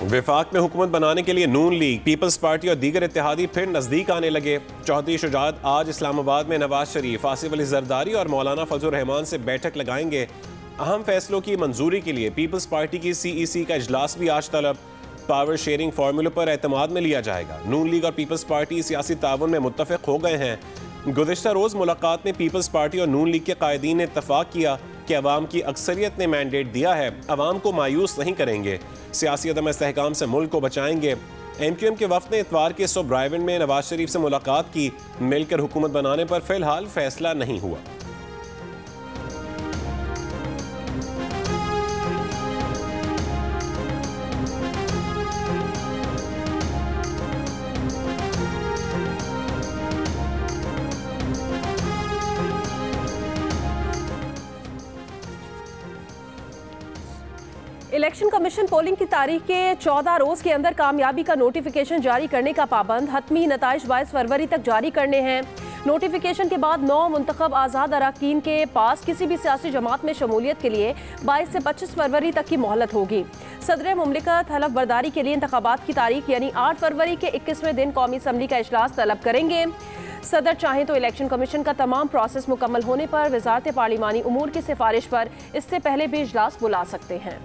विफाक में हुकूमत बनाने के लिए नून लीग, पीपल्स पार्टी और दीगर इत्तेहादी फिर नजदीक आने लगे। चौधरी शुजात आज इस्लामाबाद में नवाज शरीफ, आसिफ अली जरदारी और मौलाना फजल रहमान से बैठक लगाएंगे। अहम फैसलों की मंजूरी के लिए पीपल्स पार्टी की CEC का इजलास भी आज तलब। पावर शेयरिंग फार्मूले पर एतमाद में लिया जाएगा। नून लीग और पीपल्स पार्टी सियासी ताउन में मुत्तफिक हो गए हैं। गुज़िश्ता रोज़ मुलाकात में पीपल्स पार्टी और नून लीग के कायदीन ने इत्तफाक किया कि अवाम की अक्सरियत ने मैंडेट दिया है, अवाम को मायूस नहीं करेंगे, सियासी अदम इस्तेहकाम से मुल्क को बचाएंगे। MQM के वफ़द ने इतवार के सुबह ब्राइवन में नवाज शरीफ से मुलाकात की। मिलकर हुकूमत बनाने पर फिलहाल फैसला नहीं हुआ। इलेक्शन कमीशन पोलिंग की तारीख के 14 रोज के अंदर कामयाबी का नोटिफिकेशन जारी करने का पाबंद। हतमी नताइज 22 फरवरी तक जारी करने हैं। नोटिफिकेशन के बाद 9 मुंतखब आज़ाद अरकान के पास किसी भी सियासी जमात में शमूलियत के लिए 22 से 25 फरवरी तक की मोहलत होगी। सदर मुमलिकत हलफ बर्दारी के लिए इंतखाबात की तारीख यानी 8 फरवरी के 21वें दिन कौमी असम्बली का इजलास तलब करेंगे। सदर चाहें तो इलेक्शन कमीशन का तमाम प्रोसेस मुकम्मल होने पर वजारत पार्लिमानी उमूर की सिफारिश पर इससे पहले भी इजलास बुला सकते हैं।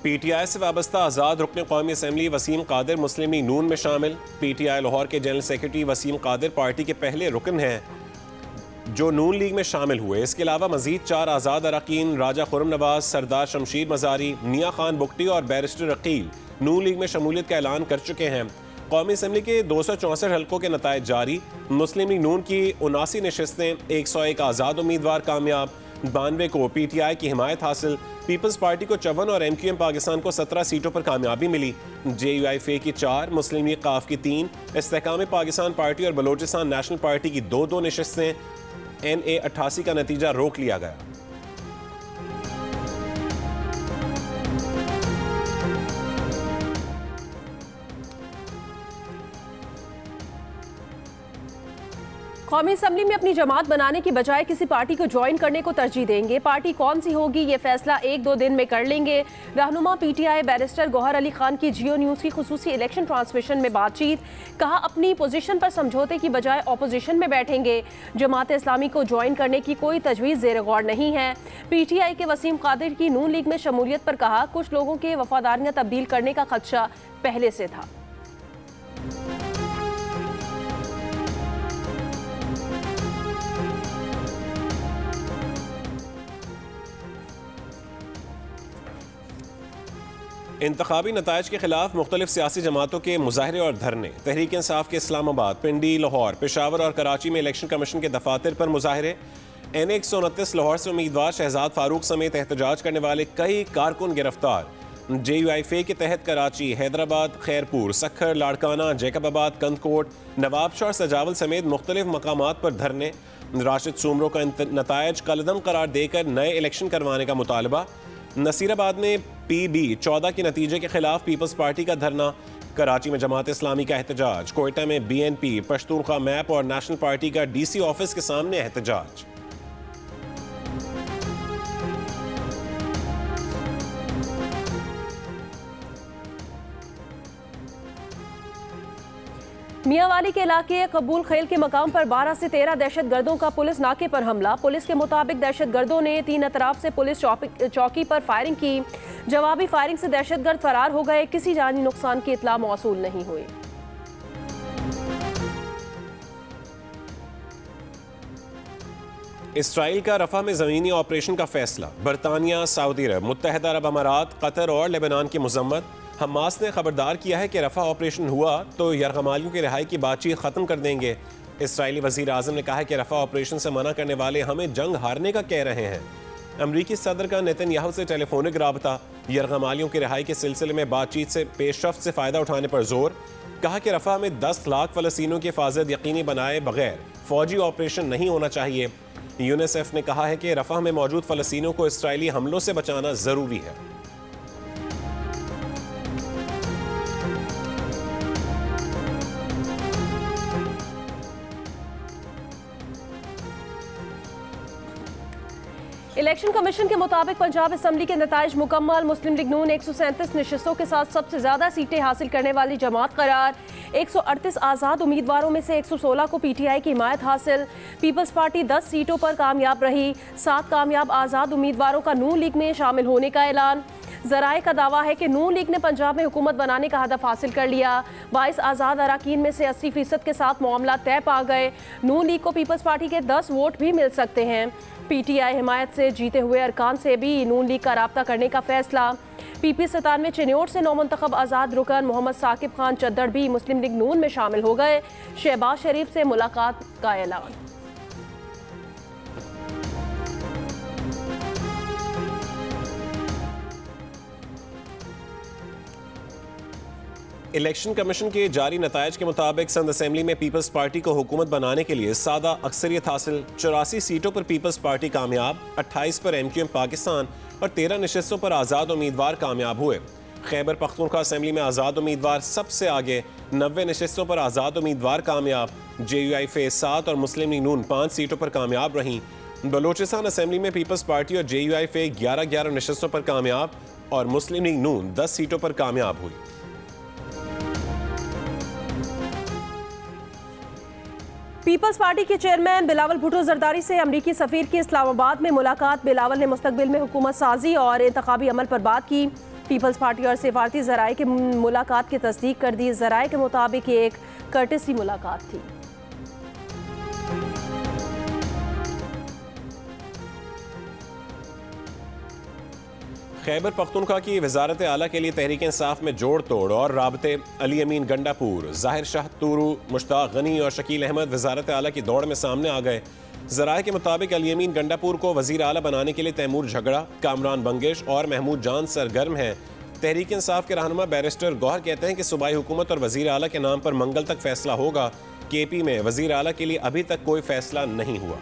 PTI से वाबस्ता आज़ाद रुकन कौमी असम्बली वसीम कादिर मुस्लिम लीग नून में शामिल। PTI लाहौर के general secretary Waseem Qadir party के पहले रुकन हैं जो नून लीग में शामिल हुए। इसके अलावा मजीद 4 आज़ाद अरकान राजा खुर्रम नवाज, सरदार शमशीर मजारी, मियाँ खान बुगटी और बैरिस्टर अकील नून लीग में शमूलियत का ऐलान कर चुके हैं। कौमी असम्बली के 264 हल्कों के नताइज जारी। मुस्लिम लीग नून की 79 नशस्तें, 101 आज़ाद उम्मीदवार कामयाब, 92 को PTI की हिमायत हासिल। पीपल्स पार्टी को 54 और MQM पाकिस्तान को 17 सीटों पर कामयाबी मिली। JUIF की 4, मुस्लिम लीग काफ की 3, इस्तेहकाम पाकिस्तान पार्टी और बलोचिस्तान नेशनल पार्टी की 2-2 नशस्तें। NA 88 का नतीजा रोक लिया गया। कौमी असम्बली में अपनी जमात बनाने की बजाय किसी पार्टी को ज्वाइन करने को तरजीह देंगे। पार्टी कौन सी होगी ये फैसला 1-2 दिन में कर लेंगे। रहनुमा PTI बैरिस्टर गौहर अली खान की जियो न्यूज़ की खुसूसी इलेक्शन ट्रांसमिशन में बातचीत। कहा अपनी पोजीशन पर समझौते की बजाय अपोजिशन में बैठेंगे। जमात इस्लामी को ज्वाइन करने की कोई तजवीज़ ज़ेर गौर नहीं है। PTI के वसीम कादिर की नून लीग में शमूलियत पर कहा कुछ लोगों के वफादारियाँ तब्दील करने का खदशा पहले से था। इंतखाबी नताइज के खिलाफ मुख्तलिफ सियासी जमातों के मुजाहरे और धरने। तहरीक इंसाफ के इस्लामाबाद, पिंडी, लाहौर, पेशावर और कराची में इलेक्शन कमीशन के दफातर पर मुजाहरे। NA 129 लाहौर से उम्मीदवार शहजाद फारूक समेत एहतजाज करने वाले कई कारकुन गिरफ्तार। JUIF के तहत कराची, हैदराबाद, खैरपुर, सखर, लाड़काना, जैकबाबाद, कंदकोट, नवाबशाह और सजावल समेत मुख्तलिफ मकामात पर धरने। राशिद सूमरों का नताइज कलदम करार देकर नए इलेक्शन करवाने का मुतालबा। नसीराबाद में PB 14 के नतीजे के खिलाफ पीपल्स पार्टी का धरना। कराची में जमात इस्लामी का एहतजाज। कोयटा में BNP, पश्तूनख्वा मैप और नेशनल पार्टी का DC ऑफिस के सामने एहतजाज। मियांवाली के इलाके कबूल खेल के मकाम पर 12 से 13 दहशतगर्दों का पुलिस नाके पर हमला। पुलिस के मुताबिक दहशतगर्दों ने 3 अतराफ से पुलिस चौकी पर फायरिंग की। जवाबी फायरिंग से दहशतगर्द फरार हो गए। किसी जानी नुकसान की इतला मौसूल नहीं हुई। इसराइल का रफा में ज़मीनी ऑपरेशन का फैसला। बरतानिया, सऊदी अरब, मुत्तहदा अरब अमारात, कतर और लेबनान की मजम्मत। हमास ने खबरदार किया है कि रफा ऑपरेशन हुआ तो यरगमालियों की रिहाई की बातचीत ख़त्म कर देंगे। इसराइली वज़ीर आज़म ने कहा है कि रफा ऑपरेशन से मना करने वाले हमें जंग हारने का कह रहे हैं। अमरीकी सदर का नेतन्याहू से टेलीफोनिक राबता। यरगमालियों की रिहाई के सिलसिले में बातचीत से पेशरफ्त से फ़ायदा उठाने पर जोर। कहा कि रफा में 10 लाख फ़लस्तीनियों की हिफाजत यकीनी बनाए बगैर फ़ौजी ऑपरेशन नहीं होना चाहिए। यूनिसेफ ने कहा है कि रफा में मौजूद फ़लस्तीनियों को इसराइली हमलों से बचाना ज़रूरी है। इलेक्शन कमीशन के मुताबिक पंजाब असम्बली के नताइज मुकम्मल। मुस्लिम लीग नून 137 नशिस्तों के साथ सबसे ज्यादा सीटें हासिल करने वाली जमात करार। 138 आज़ाद उम्मीदवारों में से 116 को PTI की हिमायत हासिल। पीपल्स पार्टी 10 सीटों पर कामयाब रही। 7 कामयाब आज़ाद उम्मीदवारों का नून लीग में शामिल होने का ऐलान। ज़राए का दावा है कि नून लीग ने पंजाब में हुकूमत बनाने का हदफ हासिल कर लिया। 22 आज़ाद अराकीन में से 80% के साथ मामला तय पा गए। नून लीग को पीपल्स पार्टी के 10 वोट भी मिल सकते हैं। PTI हिमायत से जीते हुए अरकान से भी नून लीग का राब्ता करने का फैसला। PP 97 चिन्योट से नौमुंतखब आज़ाद रुकन मोहम्मद साकिब खान चद्दड़ भी मुस्लिम लीग नून में शामिल हो गए। शहबाज शरीफ से मुलाकात का ऐलान। इलेक्शन कमीशन के जारी नतायज के मुताबिक संद असम्बली में पीपल्स पार्टी को हुकूमत बनाने के लिए सादा अक्सरियत हासिल। 84 सीटों पर पीपल्स पार्टी कामयाब, 28 पर MQM पाकिस्तान और 13 नशिस्तों पर आज़ाद उम्मीदवार कामयाब हुए। खैबर पख्तूनख्वा असम्बली में आज़ाद उम्मीदवार सबसे आगे, 90 नशिस्तों पर आज़ाद उम्मीदवार कामयाब। JUI फेज 7 और मुस्लिम लीग नून 5 सीटों पर कामयाब रहीं। बलोचिस्तान असम्बली में पीपल्स पार्टी और JUI फेज 11 नशिस्तों पर कामयाब और मुस्लिम लीग नून 10 सीटों पर कामयाब हुई। पीपल्स पार्टी के चेयरमैन बिलावल भुट्टो जरदारी से अमरीकी सफीर की इस्लामाबाद में मुलाकात। बिलावल ने मुस्तकबिल में हुकूमत साजी और इंतखाबी अमल पर बात की। पीपल्स पार्टी और सिफारती ज़राए की मुलाकात की तस्दीक कर दी। ज़राए के मुताबिक एक कर्टेसी मुलाकात थी। खैबर पख्तूनख्वा की वजारत आला के लिए तहरीक इंसाफ में जोड़ तोड़ और राबते। अली अमीन गंडापुर, जाहिर शाह तूरू, मुश्ताक गनी और शकील अहमद वजारत आला की दौड़ में सामने आ गए। ज़राए के मुताबिक अली अमीन गंडापुर को वज़ीर आला बनाने के लिए तैमूर झगड़ा, कामरान बंगिश और महमूद जान सरगर्म हैं। तहरीक इंसाफ के रहनुमा बैरिस्टर गौहर कहते हैं कि सूबाई हुकूमत और वज़ीर आला के नाम पर मंगल तक फैसला होगा। KP में वज़ीर आला के लिए अभी तक कोई फैसला नहीं हुआ।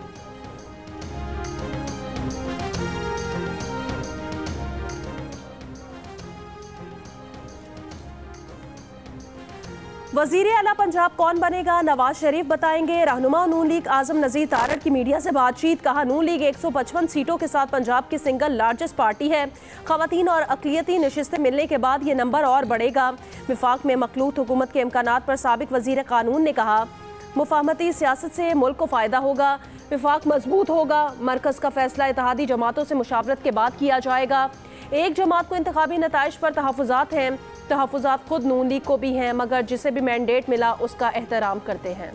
वज़ीर आला पंजाब कौन बनेगा, नवाज शरीफ बताएंगे। रहनुमा नून लीग आजम नज़ीर तारड़ की मीडिया से बातचीत। कहा, नून लीग 155 सीटों के साथ पंजाब की सिंगल लार्जेस्ट पार्टी है। ख़वातीन और अक़लियती नशिस्तें मिलने के बाद ये नंबर और बढ़ेगा। विफाक में मखलूत हुकूमत के इम्कानात पर साबिक वज़ीर कानून ने कहा, मुफाहमती सियासत से मुल्क को फ़ायदा होगा, विफाक मजबूत होगा। मरकज़ का फैसला इत्तेहादी जमातों से मुशावरत के बाद किया जाएगा। एक जमात को इंतखाबी नताइज पर तहफ़्फ़ुज़ात हैं। तहफ़्फ़ुज़ात खुद नून लीग को भी हैं, मगर जिसे भी मैंडेट मिला उसका एहतराम करते हैं।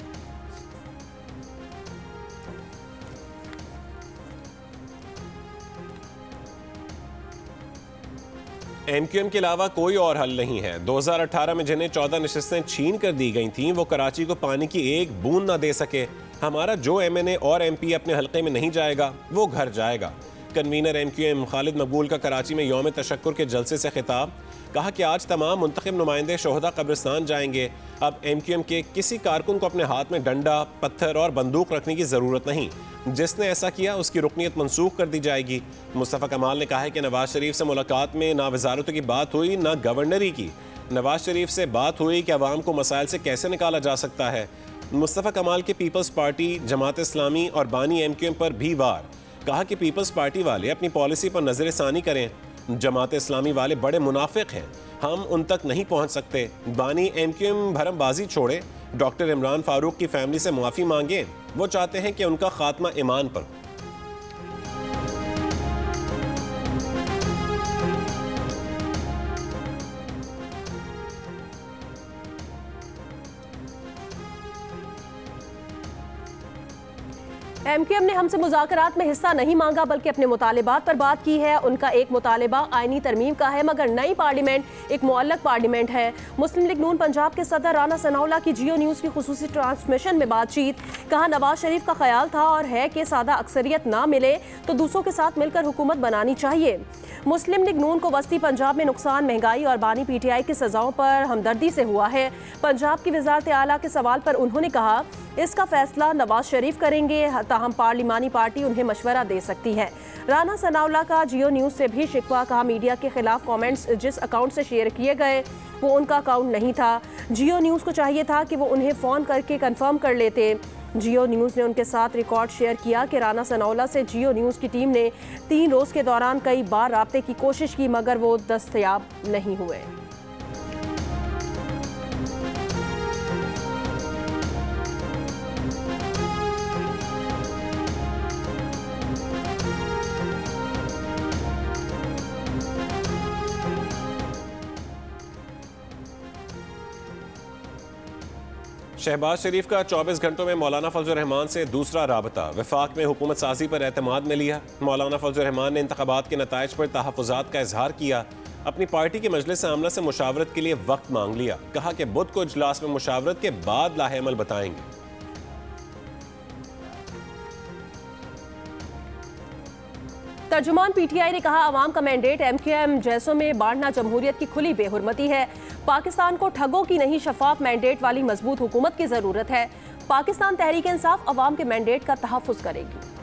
MQM के अलावा कोई और हल नहीं है। 2018 में जिन्हें 14 नशिस्तें छीन कर दी गई थीं, वो कराची को पानी की एक बूंद ना दे सके। हमारा जो MNA और MP अपने हल्के में नहीं जाएगा, वो घर जाएगा। कन्वीनर MQM खालिद मकबूल का कराची में यौम तशक्कुर के जलसे से खिताब। कहा कि आज तमाम मुंतखब नुमाइंदे शोहदा कब्रिस्तान जाएंगे। अब MQM के किसी कारकुन को अपने हाथ में डंडा, पत्थर और बंदूक रखने की ज़रूरत नहीं। जिसने ऐसा किया उसकी रुकनीत मनसूख कर दी जाएगी। मुस्तफ़ा कमाल ने कहा है कि नवाज शरीफ से मुलाकात में ना वजारतों की बात हुई, ना गवर्नरी की। नवाज शरीफ से बात हुई कि अवाम को मसाइल से कैसे निकाला जा सकता है। मुस्तफ़ा कमाल के पीपल्स पार्टी, जमात इस्लामी और बानी MQM पर भी वार। कहा कि पीपल्स पार्टी वाले अपनी पॉलिसी पर नजर सानी करें। जमात इस्लामी वाले बड़े मुनाफिक हैं, हम उन तक नहीं पहुंच सकते। बानी MQM भरमबाजी छोड़े, डॉक्टर इमरान फारूक की फैमिली से माफ़ी मांगे। वो चाहते हैं कि उनका खात्मा ईमान पर। MQM ने हमसे मुज़ाकरात में हिस्सा नहीं मांगा, बल्कि अपने मुतालिबात पर बात की है। उनका एक मुतालिबा आईनी तरमीम का है, मगर नई पार्लियामेंट एक मुअल्लक पार्लियामेंट है। मुस्लिम लीग नून पंजाब के सदर राना सनाउल्लाह की जियो न्यूज़ की खुसूसी ट्रांसमिशन में बातचीत। कहा, नवाज शरीफ का ख्याल था और है कि सादा अक्सरियत ना मिले तो दूसरों के साथ मिलकर हुकूमत बनानी चाहिए। मुस्लिम लीग नून को वस्ती पंजाब में नुकसान, महंगाई और बानी PTI की सजाओं पर हमदर्दी से हुआ है। पंजाब की वजारत आला के सवाल पर उन्होंने कहा, इसका फैसला नवाज शरीफ करेंगे, ताहम पार्लिमानी पार्टी उन्हें मशवरा दे सकती है। राना सनाउल्लाह का जियो न्यूज़ से भी शिकवा। कहा, मीडिया के खिलाफ कमेंट्स जिस अकाउंट से शेयर किए गए वो उनका अकाउंट नहीं था। जियो न्यूज़ को चाहिए था कि वो उन्हें फ़ोन करके कंफर्म कर लेते। जियो न्यूज़ ने उनके साथ रिकॉर्ड शेयर किया कि राना सनौला से जियो न्यूज़ की टीम ने 3 रोज़ के दौरान कई बार राब्ते की कोशिश की मगर वो दस्तयाब नहीं हुए। शहबाज शरीफ का 24 घंटों में मौलाना फजल रहमान से दूसरा राबता, वफाक में हुकूमत साजी पर एतमाद में लिया। मौलाना फजल रहमान ने इंतखाबात के नताइज पर तहफ़्फ़ुज़ात का इजहार किया। अपनी पार्टी की मजलिस आमला से मुशावरत के लिए वक्त मांग लिया। कहा कि बुध को इजलास में मुशावरत के बाद लाहेअमल बताएंगे। तर्जुमान पीटीआई ने कहा, अवाम का मैंडेट एमक्यूएम जैसों में बांटना जमहूरियत की खुली बेहुरमती है। पाकिस्तान को ठगों की नहीं शफाफ मैंडेट वाली मजबूत हुकूमत की जरूरत है। पाकिस्तान तहरीक इंसाफ अवाम के मैंडेट का तहफ़्फ़ुज़ करेगी।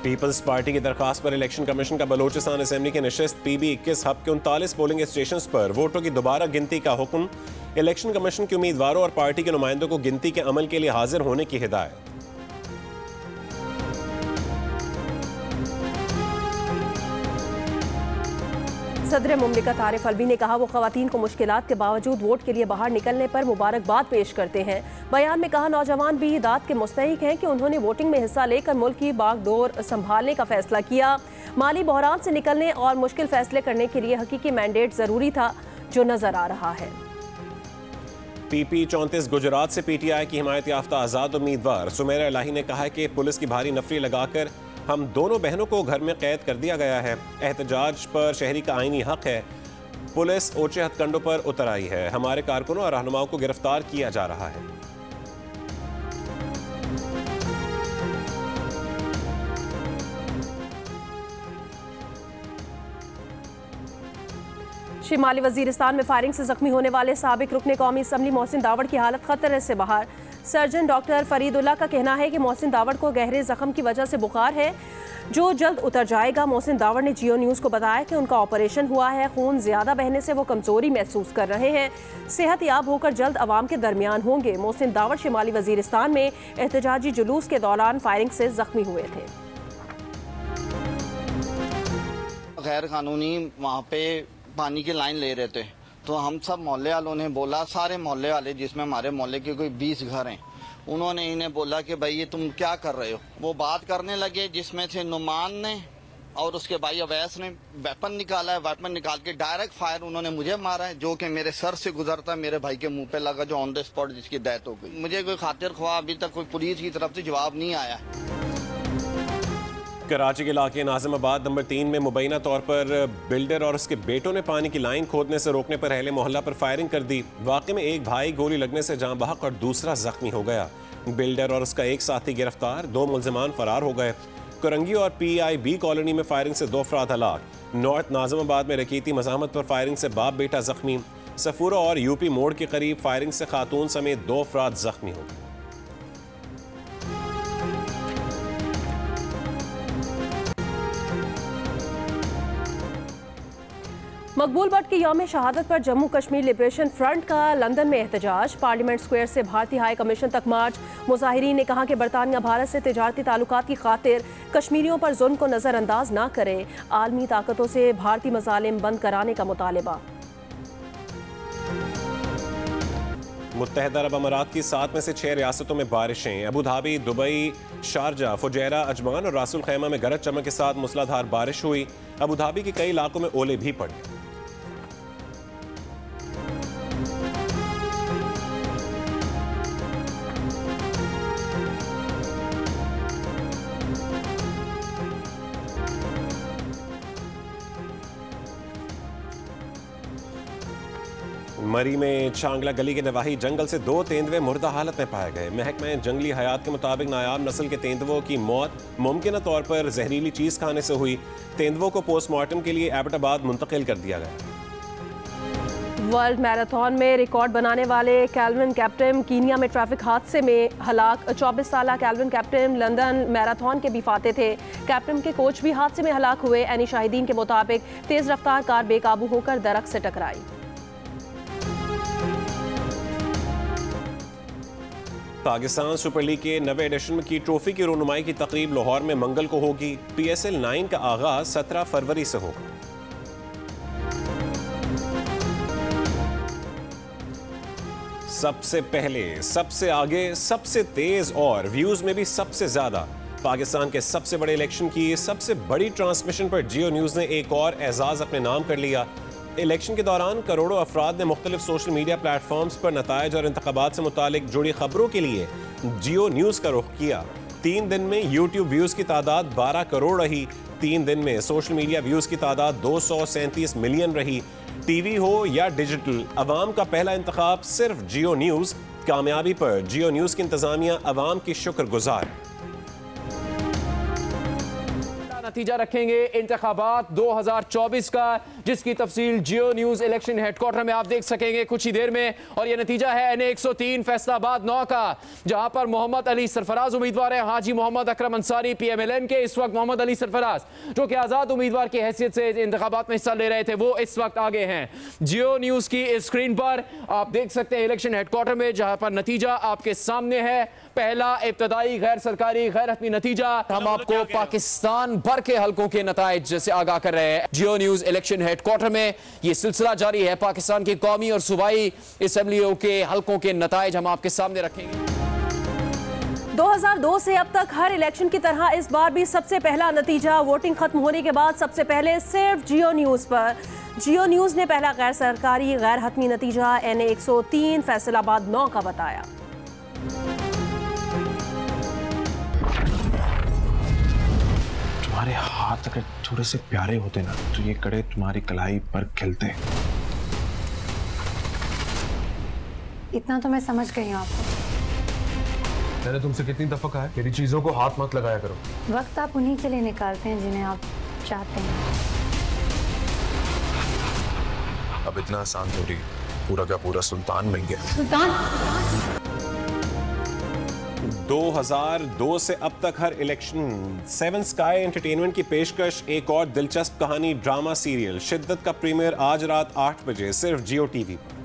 पीपल्स पार्टी की दरखास्त पर इलेक्शन कमीशन का बलोचिस्तान असेंबली की नशिस्त PB-21 हब के 39 पोलिंग स्टेशन पर वोटों की दोबारा गिनती का हुक्म। इलेक्शन कमीशन के उम्मीदवारों और पार्टी के नुमाइंदों को गिनती के अमल के लिए हाजिर होने की हिदायत। सदर मुमलिकत आरिफ अलवी ने कहा, वो खवातीन को मुश्किलात के बावजूद वोट के लिए बाहर निकलने पर मुबारकबाद पेश करते हैं। बयान में कहा, नौजवान भी दाद के मुस्तहिक हैं कि उन्होंने वोटिंग में हिस्सा लेकर मुल्क की बागडोर संभालने का फैसला किया। माली बहरान से निकलने और मुश्किल फैसले करने के लिए हकीकी मैंडेट जरूरी था, जो नजर आ रहा है। PP-34 गुजरात से PTI की हिमायत याफ्ता आज़ाद उम्मीदवार सुमेरा इलाही ने कहा है कि पुलिस की भारी नफरी लगाकर हम दोनों बहनों को घर में कैद कर दिया गया है। एहतजाज पर शहरी का आईनी हक है। पुलिस ऊंचे हथकंडों पर उतर आई है। हमारे कारकुनों और रहनुमाओं को गिरफ्तार किया जा रहा है। शिमाली वजीरिस्तान में फायरिंग से जख्मी होने वाले साबिक रुकने कौमी असम्बली मोहसिन दावड़ की हालत खतरे से बाहर। सर्जन डॉक्टर फरीदुल्ला का कहना है कि मोहसिन दावड़ को गहरे जख्म की वजह से बुखार है, जो जल्द उतर जाएगा। मोहसिन दावड़ ने जियो न्यूज़ को बताया कि उनका ऑपरेशन हुआ है, खून ज्यादा बहने से वो कमजोरी महसूस कर रहे हैं। सेहत याब होकर जल्द अवाम के दरमियान होंगे। मोहसिन दावड़ शिमाली वजीरिस्तान में एहतजाजी जुलूस के दौरान फायरिंग से जख्मी हुए थे। गैर कानूनी वहाँ पे पानी की लाइन ले रहे थे, तो हम सब मोहल्ले वालों ने बोला, सारे मोहल्ले वाले जिसमें हमारे मोहल्ले के कोई 20 घर हैं, उन्होंने इन्हें बोला कि भाई ये तुम क्या कर रहे हो। वो बात करने लगे, जिसमें से नुमान ने और उसके भाई अवैस ने वेपन निकाला है। वेपन निकाल के डायरेक्ट फायर उन्होंने मुझे मारा है, जो कि मेरे सर से गुजरता मेरे भाई के मुंह पे लगा, जो ऑन द स्पॉट जिसकी डेथ हो गई। मुझे कोई खातिर ख्वाह अभी तक कोई पुलिस की तरफ से जवाब नहीं आया। कराची के इलाके नाजिमाबाद नंबर 3 में मुबैना तौर पर बिल्डर और उसके बेटों ने पानी की लाइन खोदने से रोकने पर अहले मोहल्ला पर फायरिंग कर दी। वाक़े में एक भाई गोली लगने से जाँ बहक और दूसरा जख्मी हो गया। बिल्डर और उसका एक साथी गिरफ्तार, 2 मुल्जिमान फरार हो गए। करंगी और PIB कॉलोनी में फायरिंग से 2 अफराद हलाक। नॉर्थ नाजिमाबाद में रकीती मज़ाहमत पर फायरिंग से बाप बेटा जख्मी। सफूरा और UP मोड़ के करीब फायरिंग से खातून समेत 2 अफराद जख्मी हो गए। मकबूल भट्ट की यौम शहादत पर जम्मू कश्मीर लिबरेशन फ्रंट का लंदन में एहतजाज। पार्लियामेंट स्क्वायर से भारतीय हाई कमीशन तक मार्च। मुजाहिरीन ने कहा कि बरतानिया भारत से तिजारती ताल्लुकात की खातिर कश्मीरियों पर जुल्म को नज़रअंदाज ना करे। आलमी ताकतों से भारतीय मजालिम बंद कराने का मुतालबा। मुत्तहिदा अरब अमारात की 7 में से 6 रियासतों में बारिशें। Abu Dhabi, Dubai, Sharjah, Fujairah, Ajman और रासुल खैमा में गरज चमक के साथ मूसलाधार बारिश हुई। अबू धाबी के कई इलाकों में ओले भी पड़े। मरी में चांगला गली के नवाही जंगल से 2 तेंदुए मुर्दा हालत में पाए गए। महकमा जंगली हयात के मुताबिक नायाब नस्ल के तेंदुओं की मौत मुमकिन तौर पर जहरीली चीज खाने से हुई। तेंदुओं को पोस्टमार्टम के लिए एबटाबाद मुंतकिल कर दिया गया। वर्ल्ड मैराथन में रिकॉर्ड बनाने वाले कैल्विन कैप्टन कीनिया में ट्रैफिक हादसे में हलाक। 24 साल कैल्विन कैप्टन लंदन मैराथन के भी फाते थे। कैप्टन के कोच भी हादसे में हलाक हुए। एनी शाहिदीन के मुताबिक तेज रफ्तार कार बेकाबू होकर दरख्त से टकराई। पाकिस्तान सुपर लीग के 9वें एडिशन की ट्रॉफी की रोनुमाई की तकरीब लाहौर में मंगल को होगी। PSL 9 का आगाज 17 फरवरी से होगा। सबसे पहले, सबसे आगे, सबसे तेज और व्यूज में भी सबसे ज्यादा, पाकिस्तान के सबसे बड़े इलेक्शन की सबसे बड़ी ट्रांसमिशन पर जियो न्यूज ने एक और एजाज अपने नाम कर लिया। इलेक्शन के दौरान करोड़ों अफराद ने मुख्तलिफ सोशल मीडिया प्लेटफॉर्म्स पर नताइज और इंतखाबात से मुतालिक जुड़ी खबरों के लिए जियो न्यूज का रुख किया। 3 दिन में यूट्यूब व्यूज की तादाद 12 करोड़ रही। 3 दिन में सोशल मीडिया व्यूज की तादाद 237 मिलियन रही। टीवी हो या डिजिटल, अवाम का पहला इंतखाब सिर्फ जियो न्यूज। कामयाबी पर जियो न्यूज की इंतजामिया अवाम की शुक्रगुजार। नतीजा रखेंगे इंतखाबात 2024 का, जिसकी तफसील जियो न्यूज इलेक्शन हेडक्वार्टर में आप देख सकेंगे कुछ ही देर में। और यह नतीजा है NA 103 फैसलाबाद 9 का, जहां पर मोहम्मद अली सरफराज उम्मीदवार है। हाजी मोहम्मद अकरम अंसारी PMLN के, इस वक्त मोहम्मद अली सरफराज जो कि आजाद उम्मीदवार की हैसियत से इंतखाबात में हिस्सा ले रहे थे, वो इस वक्त आगे हैं। जियो न्यूज की स्क्रीन पर आप देख सकते हैं इलेक्शन हेडक्वार्टर में, जहां पर नतीजा आपके सामने है। पहला इब्तदाई गैर सरकारी गैर हतमी नतीजा। हम आपको पाकिस्तान भर के हलकों के नताइज से आगाह कर रहे हैं। जियो न्यूज इलेक्शन हेडक्वार्टर में यह सिलसिला जारी है। पाकिस्तान की कौमी और सूबाई असेंबलियों के हलकों के नताइज हम आपके सामने रखेंगे। 2002 से अब तक हर इलेक्शन की तरह इस बार भी सबसे पहला नतीजा वोटिंग खत्म होने के बाद सबसे पहले सिर्फ जियो न्यूज पर। जियो न्यूज ने पहला गैर सरकारी गैर हतमी नतीजा NA 103 फैसलाबाद 9 का बताया। तुम्हारे हाथ अगर थोड़े से प्यारे होते ना तो ये कड़े तुम्हारी कलाई पर खिलते। इतना तो मैं समझ गई हूँ आपको। मैंने तुमसे कितनी दफा कहा है मेरी चीजों को हाथ मत लगाया करो। वक्त आप उन्हीं के लिए निकालते हैं जिन्हें आप चाहते हैं। अब इतना आसान थोड़ी, पूरा का पूरा सुल्तान मिल गया। सुल्तान 2002 से अब तक हर इलेक्शन 7 स्काई एंटरटेनमेंट की पेशकश एक और दिलचस्प कहानी ड्रामा सीरियल शिद्दत का प्रीमियर आज रात 8 बजे सिर्फ जियो टीवी पर।